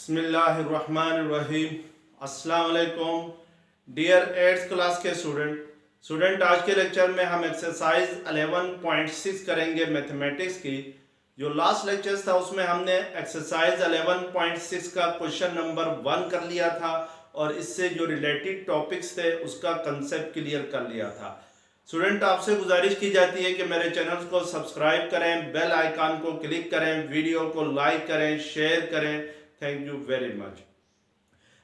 बिस्मिल्लाहिर्रहमानिर्रहीम। अस्सलाम वालेकुम डियर 8th क्लास के स्टूडेंट आज के लेक्चर में हम एक्सरसाइज 11.6 करेंगे मैथमेटिक्स की। जो लास्ट लेक्चर था उसमें हमने एक्सरसाइज 11.6 का क्वेश्चन नंबर 1 कर लिया था और इससे जो रिलेटेड टॉपिक्स थे उसका कंसेप्ट क्लियर कर लिया था। स्टूडेंट आपसे गुजारिश की जाती है कि मेरे चैनल को सब्सक्राइब करें, बेल आइकन को क्लिक करें, वीडियो को लाइक करें, शेयर करें। Thank you very much.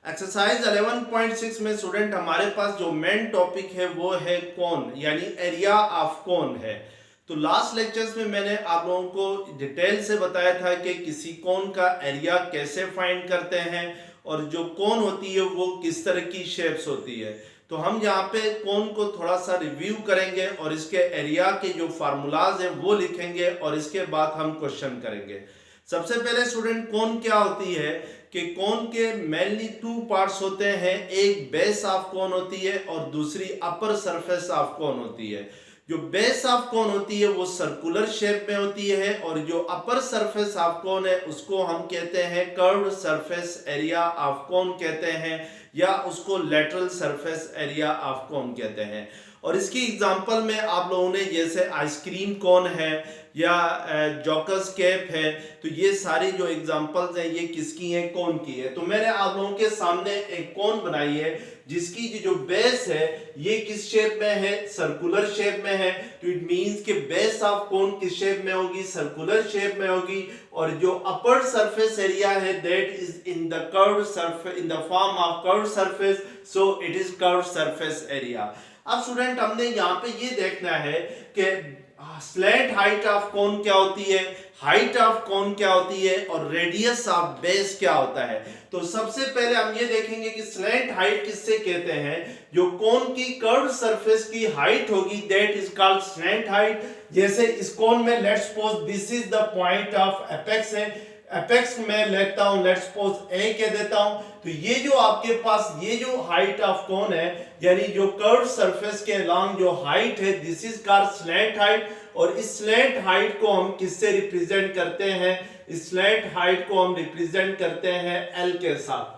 Exercise 11.6 में स्टूडेंट हमारे पास जो मेन टॉपिक है वो है कोन, यानी एरिया ऑफ कोन है। तो लास्ट लेक्चर्स में मैंने आप लोगों को डिटेल से बताया था कि किसी कोन का एरिया कैसे फाइंड करते हैं और जो कोन होती है वो किस तरह की शेप्स होती है। तो हम यहाँ पे कोन को थोड़ा सा रिव्यू करेंगे और इसके एरिया के जो फार्मूलाज हैं वो लिखेंगे और इसके बाद हम क्वेश्चन करेंगे। सबसे पहले स्टूडेंट कोन क्या होती है कि कोन के मेनली टू पार्ट्स होते हैं, एक बेस ऑफ कोन होती है और दूसरी अपर सरफेस ऑफ कोन होती है। जो बेस ऑफ कोन होती है वो सर्कुलर शेप में होती है और जो अपर सरफेस ऑफ कोन है उसको हम कहते हैं कर्व्ड सरफेस एरिया ऑफ कोन कहते हैं या उसको लेटरल सरफेस एरिया ऑफ कोन कहते हैं। और इसकी एग्जांपल में आप लोगों ने जैसे आइसक्रीम कोन है या जॉकर्स कैप है, तो ये सारी जो एग्जांपल्स हैं ये किसकी हैं? कोन की है। तो मैंने आप लोगों के सामने एक कोन बनाई है जिसकी जो बेस है ये किस शेप में है? सर्कुलर शेप में है। तो इट मींस कि बेस ऑफ कोन किस शेप में होगी? सर्कुलर शेप में होगी। और जो अपर सरफेस एरिया है that is in the curved surface, in the form of curved surface, so it is curved surface area. अब स्टूडेंट हमने यहाँ पे ये देखना है कि स्लैंट हाइट ऑफ कोन क्या होती है, हाइट ऑफ कोन क्या होती है और रेडियस ऑफ बेस क्या होता है। तो सबसे पहले हम ये देखेंगे कि स्लैंट हाइट किससे कहते हैं? जो कोन की कर्व्ड सरफेस की हाइट होगी that is called slant height. जैसे इस कोन में let's suppose this is the point of apex है, एपेक्स में लेता हूं, लेट्स सपोज ए कह देता हूं। तो ये जो आपके पास ये जो हाइट ऑफ कोन है यानी जो कर्व सरफेस के अलोंग जो हाइट है this is called slant height. और इस स्लैंट हाइट को हम किससे रिप्रेजेंट करते हैं? इस स्लैंट हाइट को हम रिप्रेजेंट करते हैं एल के साथ।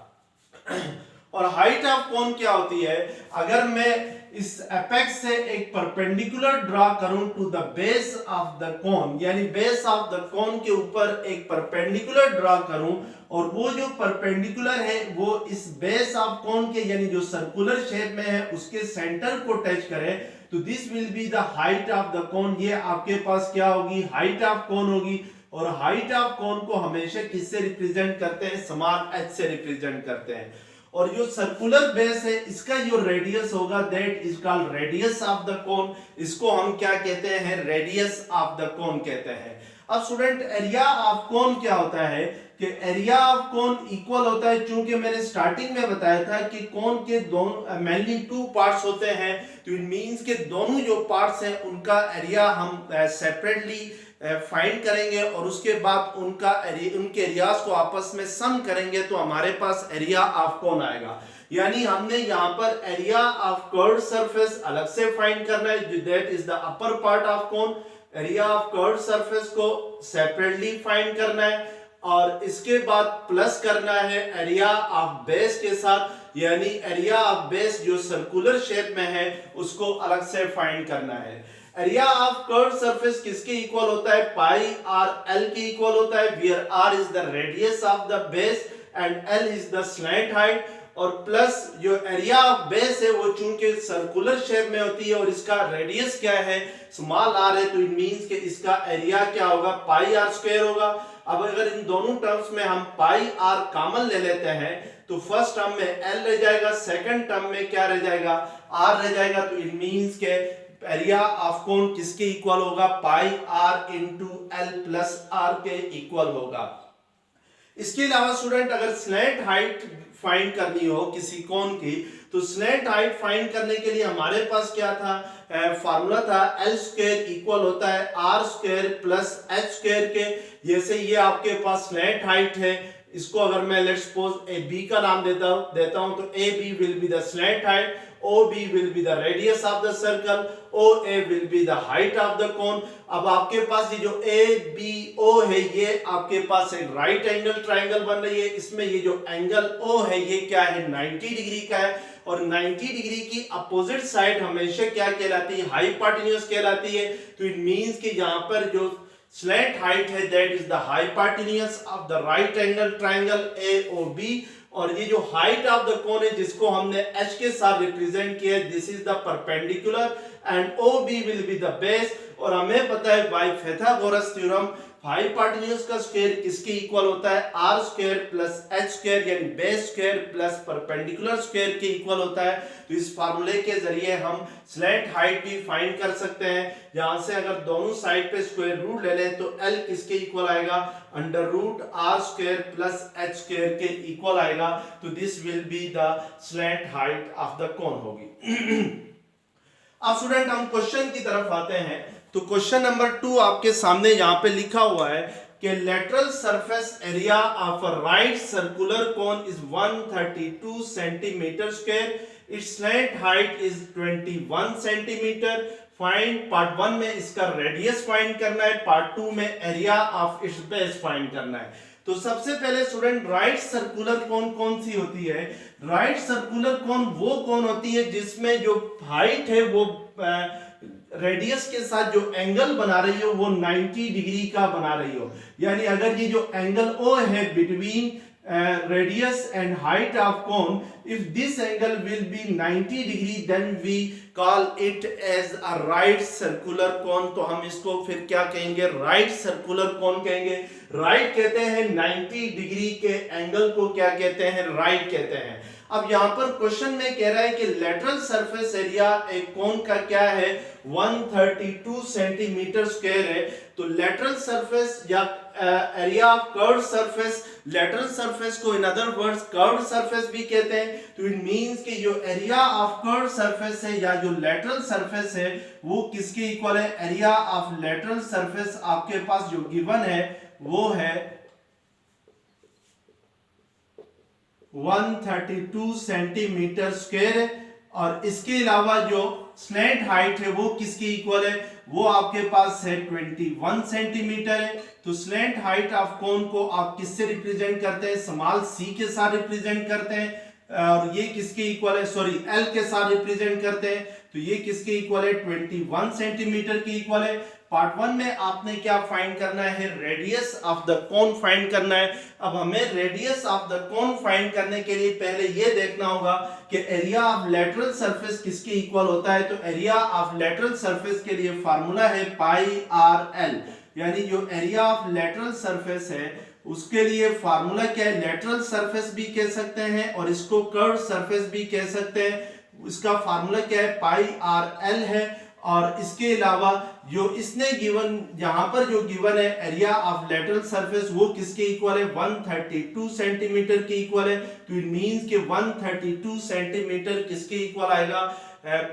और हाइट ऑफ कोन क्या होती है? अगर मैं इस एपेक्स से एक परपेंडिकुलर ड्रा करूं to the base of the cone, यानी बेस ऑफ द कोन के ऊपर एक परपेंडिकुलर ड्रा करूं और वो जो परपेंडिकुलर है वो इस बेस ऑफ कोन के यानी जो सर्कुलर शेप में है उसके सेंटर को टच करे, तो this will be the height of the कोन। ये आपके पास क्या होगी? हाइट ऑफ कोन होगी। और हाइट ऑफ कोन को हमेशा किससे रिप्रेजेंट करते हैं? स्मॉल एच से रिप्रेजेंट करते हैं। और जो सर्कुलर बेस है इसका जो रेडियस होगा that is called radius of the कोन। इसको हम क्या कहते हैं? रेडियस ऑफ द कोन कहते हैं। अब स्टूडेंट एरिया ऑफ कोन क्या होता है कि एरिया ऑफ कोन इक्वल होता है, चूंकि मैंने स्टार्टिंग में बताया था कि कोन के दोनों मेनली टू पार्ट्स होते हैं, तो इट मींस के दोनों जो पार्ट्स हैं उनका एरिया हम सेपरेटली फाइंड करेंगे और उसके बाद उनके एरियाज को आपस में सम करेंगे तो हमारे पास एरिया ऑफ कोन आएगा। यानी हमने यहाँ पर एरिया ऑफ कर्व्ड सरफेस अलग से फाइंड करना है that is the upper part of cone. Area of curved surface को सेपरेटली फाइंड करना है और इसके बाद प्लस करना है एरिया ऑफ बेस के साथ, यानी एरिया ऑफ बेस जो सर्कुलर शेप में है उसको अलग से फाइंड करना है। एरिया ऑफ कर्व्ड सरफेस किसके इक्वल होता है? पाई आर एल के इक्वल होता है, where R is the radius of the base and L is the slant height. और प्लस जो एरिया ऑफ बेस है वो चूंकि सर्कुलर शेप में होती है और इसका रेडियस क्या है? स्मॉल आर है, तो इट मींस कि इसका एरिया क्या होगा? पाई आर स्क्वायर होगा। अब अगर इन दोनों टर्म्स में हम पाई आर कॉमन ले लेते हैं तो फर्स्ट टर्म में एल रह जाएगा, सेकंड टर्म में क्या रह जाएगा? आर रह जाएगा। तो इट मींस के एरिया ऑफ कोन किसके इक्वल होगा? Pi r into l plus r के इक्वल होगा। इसके अलावा स्टूडेंट अगर स्लैंट हाइट फाइंड करनी हो किसी कोन की तो स्लैंट हाइट फाइंड करने के लिए हमारे पास क्या था? फार्मूला था एल स्क्वायर इक्वल होता है R square plus H square के। जैसे ये आपके पास स्लैंट हाइट है इसको अगर मैं लेट्स सपोज ए बी का नाम देता हूं तो A B will be the slant height, O B will be the radius of the circle, O A will be the height of the cone. अब आपके पास ये जो ए बी ओ है ये आपके पास एक राइट एंगल ट्राइंगल बन रही है। इसमें ये जो एंगल ओ है ये क्या है 90 डिग्री का है, और 90 डिग्री की अपोजिट साइड हमेशा क्या कहलाती है, हाइपोटेन्यूज कहलाती है। तो इट मींस कि यहां पर जो स्लैंट हाइट है that is the hypotenuse of the right angle triangle A O B, और ये जो हाइट ऑफ द कोन है जिसको हमने h के साथ रिप्रेजेंट किया है, this is the perpendicular and OB will be the base. और हमें पता है बाय पाइथागोरस थ्योरम हाइपोटेन्यूज का स्क्वायर किसके इक्वल होता है, r square plus h square यानी base square plus perpendicular square के इक्वल होता है। तो इस फार्मूले के जरिए हम स्लैंट हाइट भी फाइंड कर सकते हैं। यहां से अगर दोनों साइड पे स्क्वायर रूट ले लें तो L किसके इक्वल आएगा, under root r square plus h square के इक्वल आएगा। तो this will be the slant height of the cone होगी। अब स्टूडेंट हम क्वेश्चन की तरफ आते हैं। तो क्वेश्चन नंबर 2 आपके सामने यहाँ पे लिखा हुआ है कि lateral surface area of a right circular cone is 132 centimetre square, it's slant height is 21 centimetre. Find part 1 में इसका रेडियस फाइंड करना है, पार्ट 2 में area of its base find करना है। तो सबसे पहले स्टूडेंट राइट सर्कुलर कोन कौन सी होती है, राइट सर्कुलर कोन वो कोन होती है जिसमें जो हाइट है वो रेडियस के साथ जो एंगल बना रही हो वो 90 डिग्री का बना रही हो। यानी अगर ये जो एंगल O है between radius and height of cone, if this angle will be 90 degree then we call it as a right circular cone। तो हम इसको फिर क्या कहेंगे, राइट सर्कुलर कोन कहेंगे। राइट कहते हैं 90 डिग्री के एंगल को क्या कहते हैं, राइट कहते हैं। अब यहाँ पर क्वेश्चन में कह रहा है कि लेटरल सरफेस एरिया एक कोन का क्या है 132 सेंटीमीटर स्क्वायर है। तो लेटरल सरफेस या area of curved surface, lateral surface को in other words curved surface भी कहते हैं। तो इट मींस कि जो एरिया ऑफ कर्व्ड सरफेस है या जो लेटरल सरफेस है वो किसके इक्वल है, एरिया ऑफ लेटरल सरफेस आपके पास जो गिवन है वो है 132 सेंटीमीटर स्क्वायर। और इसके अलावा जो स्लैंट हाइट है वो किसके इक्वल है, वो आपके पास है 21 सेंटीमीटर है। तो स्लैंट हाइट ऑफ कोन को आप किससे रिप्रेजेंट करते हैं, स्मॉल c के साथ रिप्रेजेंट करते हैं, और ये किसके इक्वल है, सॉरी L के साथ रिप्रेजेंट करते हैं। तो ये किसके इक्वल है 21 सेंटीमीटर के इक्वल है। पार्ट 1 में आपने क्या फाइंड करना है, radius of the cone find करना है। अब हमें radius of the cone find करने के लिए पहले ये देखना होगा कि एरिया ऑफ लेटरल सरफेस किसके इक्वल होता है। तो एरिया ऑफ लेटरल सरफेस के लिए फार्मूला है पाई आर एल, यानी जो एरिया ऑफ लेटरल सरफेस है उसके लिए फार्मूला क्या है, लेटरल सरफेस भी कह सकते हैं और इसको कर्व सरफेस भी कह सकते हैं। इसका फार्मूला क्या है, पाई आर एल है। और इसके अलावा जो इसने गिवन, यहां पर जो गिवन है एरिया ऑफ लेटरल सरफेस वो किसके इक्वल है, 132 सेंटीमीटर के इक्वल है। तो इट मींस कि 132 सेंटीमीटर किसके इक्वल आएगा,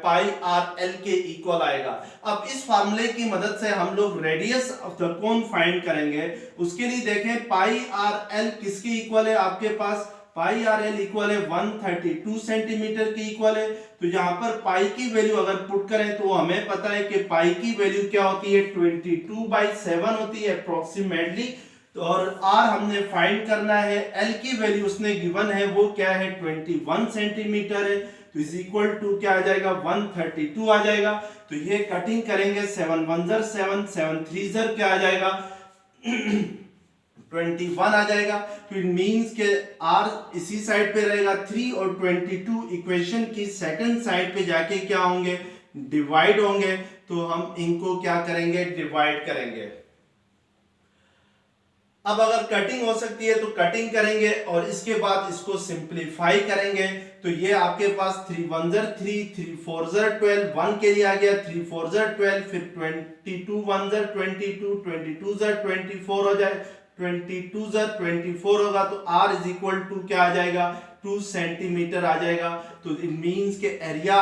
पाई आर एल के इक्वल आएगा। अब इस फार्मूले की मदद से हम लोग radius of the cone find करेंगे। उसके लिए देखें पाई आर एल किसके इक्वल है, आपके पास पाई आर एल इक्वल है 132 सेंटीमीटर के इक्वल है। तो यहाँ पर पाई की वैल्यू अगर पुट करें तो हमें पता है कि पाई की वैल्यू क्या होती है 22/7 होती है अप्रोक्सीमेटली। तो और आर हमने फाइंड करना है, एल की वैल्यू उसने गिवन है वो क्या है 21 सेंटीमीटर है। तो इज इक्वल टू क्या आ जाएगा 132 आ जाएगा। तो ये कटिंग करेंगे 7 1 7 7 3 क्या आ जाएगा 21 आ जाएगा। तो इट मींस के r इसी साइड पे रहेगा 3 और 22 इक्वेशन की सेकंड साइड पे जाके क्या होंगे, डिवाइड होंगे। तो हम इनको क्या करेंगे, डिवाइड करेंगे। अब अगर कटिंग हो सकती है तो कटिंग करेंगे और इसके बाद इसको सिंप्लीफाई करेंगे। तो ये आपके पास 3 1 3 3 4 12 1 के लिए आ गया, 3 4 12, फिर 22 1 22 22 24 हो जाए, 22 24 होगा। तो r इज इक्वल टू क्या आ जाएगा 2 सेंटीमीटर आ जाएगा। तो इट मींस के एरिया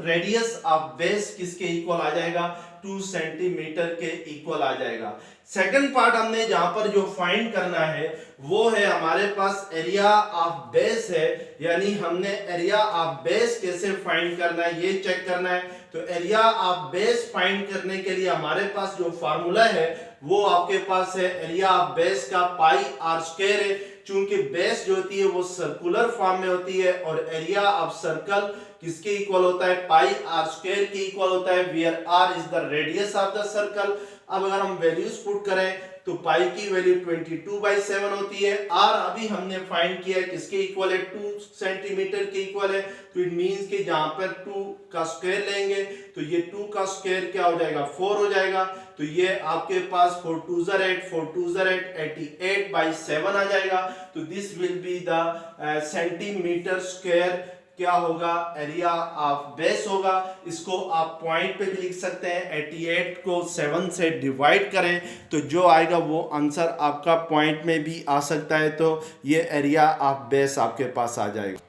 रेडियस ऑफ बेस किसके इक्वल आ जाएगा 2 सेंटीमीटर के इक्वल आ जाएगा। सेकंड पार्ट हमने जहां पर जो फाइंड करना है वो है हमारे पास एरिया ऑफ बेस है, यानी हमने एरिया ऑफ बेस कैसे फाइंड करना है ये चेक करना है। तो एरिया ऑफ बेस फाइंड करने के लिए हमारे पास जो फार्मूला है वो आपके पास है एरिया ऑफ बेस का पाई आर स्क्वायर है। चूंकि बेस जो होती है वो सर्कुलर फॉर्म में होती है और एरिया ऑफ सर्कल किसके इक्वल होता है, पाई आर स्क्वायर के इक्वल होता है, where R is the radius of the circle. अब अगर हम वैल्यूज पुट करें तो पाई की वैल्यू 22/7 होती है। आर अभी हमने फाइंड किया है किसके इक्वल है, 2 सेंटीमीटर के इक्वल है। तो इट मींस कि जहां पर 2 का स्क्वायर लेंगे तो ये 2 का स्क्वायर क्या हो जाएगा, 4 हो जाएगा। तो ये आपके पास 4 2s are 8, 4 2s are 8, 88/7 आ जाएगा। तो this will be the centimetre square क्या होगा, एरिया ऑफ बेस होगा। इसको आप पॉइंट पे भी लिख सकते हैं, 88 को 7 से डिवाइड करें तो जो आएगा वो आंसर आपका पॉइंट में भी आ सकता है। तो ये एरिया ऑफ बेस आपके पास आ जाएगा।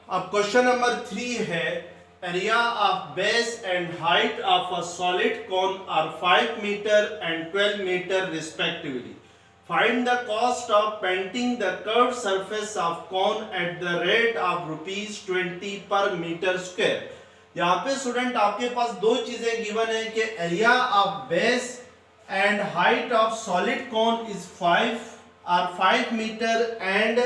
अब क्वेश्चन नंबर 3 है, area of base and height of a solid cone are 5 metre and 12 metre respectively. Find the cost of painting the curved surface of cone at the rate of ₹20 per meter square। यहाँ पे student आपके पास दो चीजें given है कि area of base and height of solid cone is 5 metre and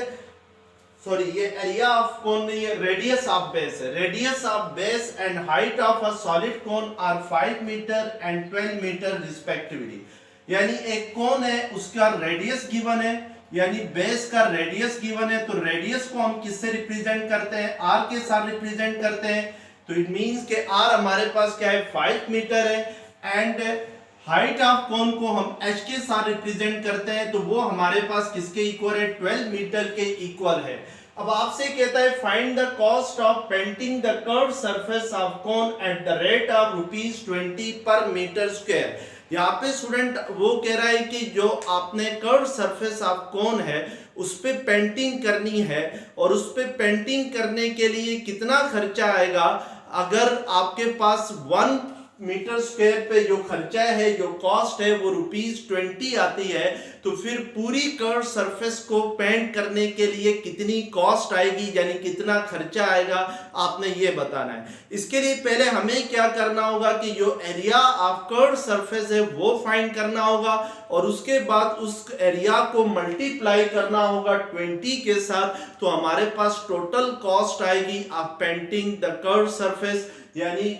sorry ये area of cone नहीं है, रेडियस ऑफ बेस है। Radius of base and height of a solid cone are 5 metre and 12 metre respectively. यानी एक कोन है उसका radius given है, यानी बेस का रेडियस गिवन है। तो रेडियस को हम किससे रिप्रेजेंट करते हैं, आर के साथ रिप्रेजेंट करते हैं। तो इट मींस के आर हमारे पास क्या है, 5 मीटर है एंड हाइट ऑफ कोन को हम एच के साथ रिप्रेजेंट करते हैं। तो वो हमारे पास किसके इक्वल है, 12 मीटर के इक्वल है। अब आपसे कहता है find the cost of painting the curved surface of cone at the rate of ₹20 पर मीटर स्क्वायर। यहाँ पे स्टूडेंट वो कह रहा है कि जो आपने कर्व सरफेस ऑफ कोन है उस पे पेंटिंग करनी है और उस पे पेंटिंग करने के लिए कितना खर्चा आएगा। अगर आपके पास 1 मीटर स्क्वायर पे जो खर्चा है, जो कॉस्ट है वो ₹20 आती है, तो फिर पूरी कर्व सरफेस को पेंट करने के लिए कितनी कॉस्ट आएगी, यानी कितना खर्चा आएगा, आपने ये बताना है। इसके लिए पहले हमें क्या करना होगा कि जो एरिया ऑफ कर्व सरफेस है वो फाइंड करना होगा और उसके बाद उस एरिया को मल्टीप्लाई करना होगा 20 के साथ। तो हमारे पास टोटल कॉस्ट आएगी of painting the curve surface, यानी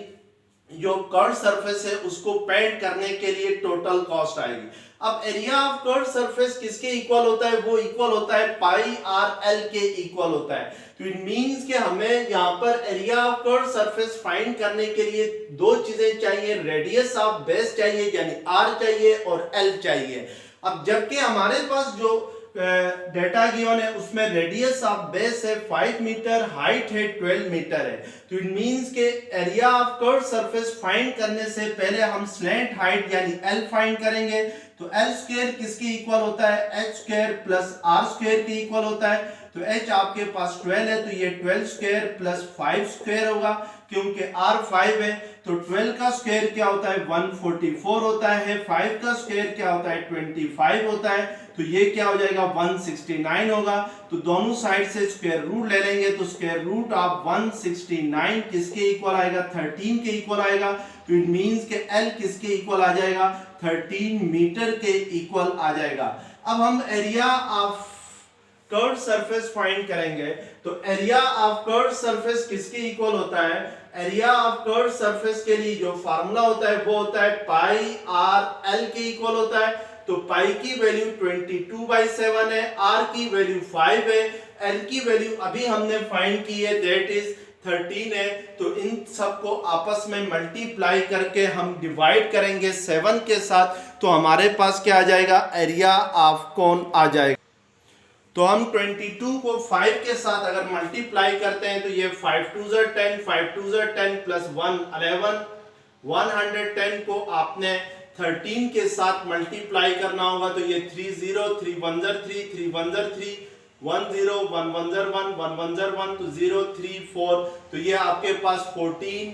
जो कर्व सरफेस है उसको पेंट करने के लिए टोटल कॉस्ट आएगी। अब एरिया ऑफ कर्व सरफेस किसके इक्वल होता है, वो इक्वल होता है पाई आर एल के इक्वल होता है। तो इट मींस कि हमें यहाँ पर area of curve surface find करने के लिए दो चीजें चाहिए, रेडियस ऑफ बेस चाहिए यानी आर चाहिए और एल चाहिए। अब जबकि हमारे पास जो डेटा गिवन है उसमें रेडियस ऑफ बेस है 5 मीटर, हाइट है 12 मीटर है। तो इट मींस के area of curve surface find करने से पहले हम स्लैंट हाइट यानी एल फाइंड करेंगे। तो एल स्क्वायर किसके इक्वल होता है, H square plus R square के इक्वल होता है। तो एच आपके पास 12 है तो ये 12 स्क्वायर प्लस 5 स्क्वायर होगा, क्योंकि आर 5 है तो 12 का स्क्वायर क्या होता है 144 होता है, 5 का स्क्वायर क्या होता है 25 होता है। तो ये क्या हो जाएगा 169 होगा। तो दोनों साइड से स्क्वायर रूट ले लेंगे तो स्क्वायर रूट ऑफ 169 किसके इक्वल आएगा, 13 के इक्वल आएगा। तो इट मींस के एल किसके इक्वल आ जाएगा, 13 मीटर के इक्वल आ जाएगा। अब हम area of curve surface find करेंगे। तो एरिया ऑफ कर्व सरफेस किसके इक्वल होता है, एरिया ऑफ कर्व सरफेस के लिए जो फार्मूला होता है वो होता है पाई आर एल के इक्वल होता है। तो पाई की वैल्यू 22/7 है, आर की वैल्यू 5 है, एल की वैल्यू अभी हमने फाइंड की है दैट इज 13 है। तो इन सबको आपस में मल्टीप्लाई करके हम डिवाइड करेंगे 7 के साथ, तो हमारे पास क्या आ जाएगा, एरिया ऑफ कोन आ जाएगा। तो हम 22 को 5 के साथ अगर मल्टीप्लाई करते हैं तो ये 5 2s are 10, 5 2s are 10 plus 1 11, 110 को आपने 13 के साथ मल्टीप्लाई करना होगा। तो ये 3 0 3 1 3 3 1 3, 1 तो 0 3 4, तो ये आपके पास 14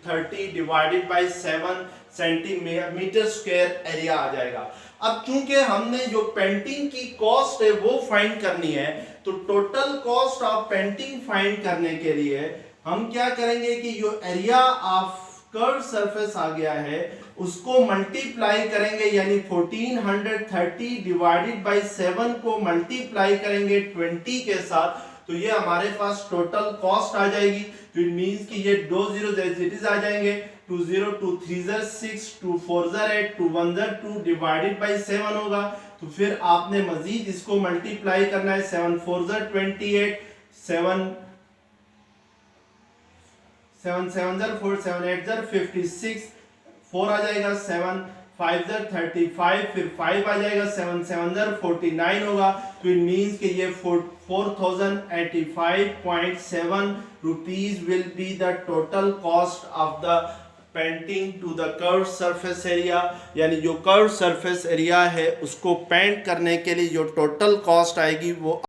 30 divided by 7 centimetre square area आ जाएगा। अब चूंकि हमने जो पेंटिंग की कॉस्ट है वो फाइंड करनी है, तो total cost of painting find करने के लिए हम क्या करेंगे कि जो एरिया ऑफ कर्व सरफेस आ गया है उसको मल्टीप्लाई करेंगे, यानी 1430 डिवाइडेड बाई 7 को मल्टीप्लाई करेंगे 20 के साथ, तो ये हमारे पास टोटल कॉस्ट आ जाएगी। तो इट मींस कि ये 2 जीरो एज इट इज आ जाएंगे, 2 0 2 3 6 2 4 8 2 1 2 डिवाइडेड बाई 7 होगा। तो फिर आपने मजीद इसको मल्टीप्लाई करना है, 7 4 28, 7 7 7 4 7 8 56, 4 आ जाएगा, 7 5 35, फिर 5 आ जाएगा, 7 7 49 होगा। तो इट मींस कि ये 4085.7 rupees will be the total cost of the painting to the curve surface area, यानी जो कर्व सरफेस एरिया है उसको पेंट करने के लिए जो टोटल कॉस्ट आएगी वो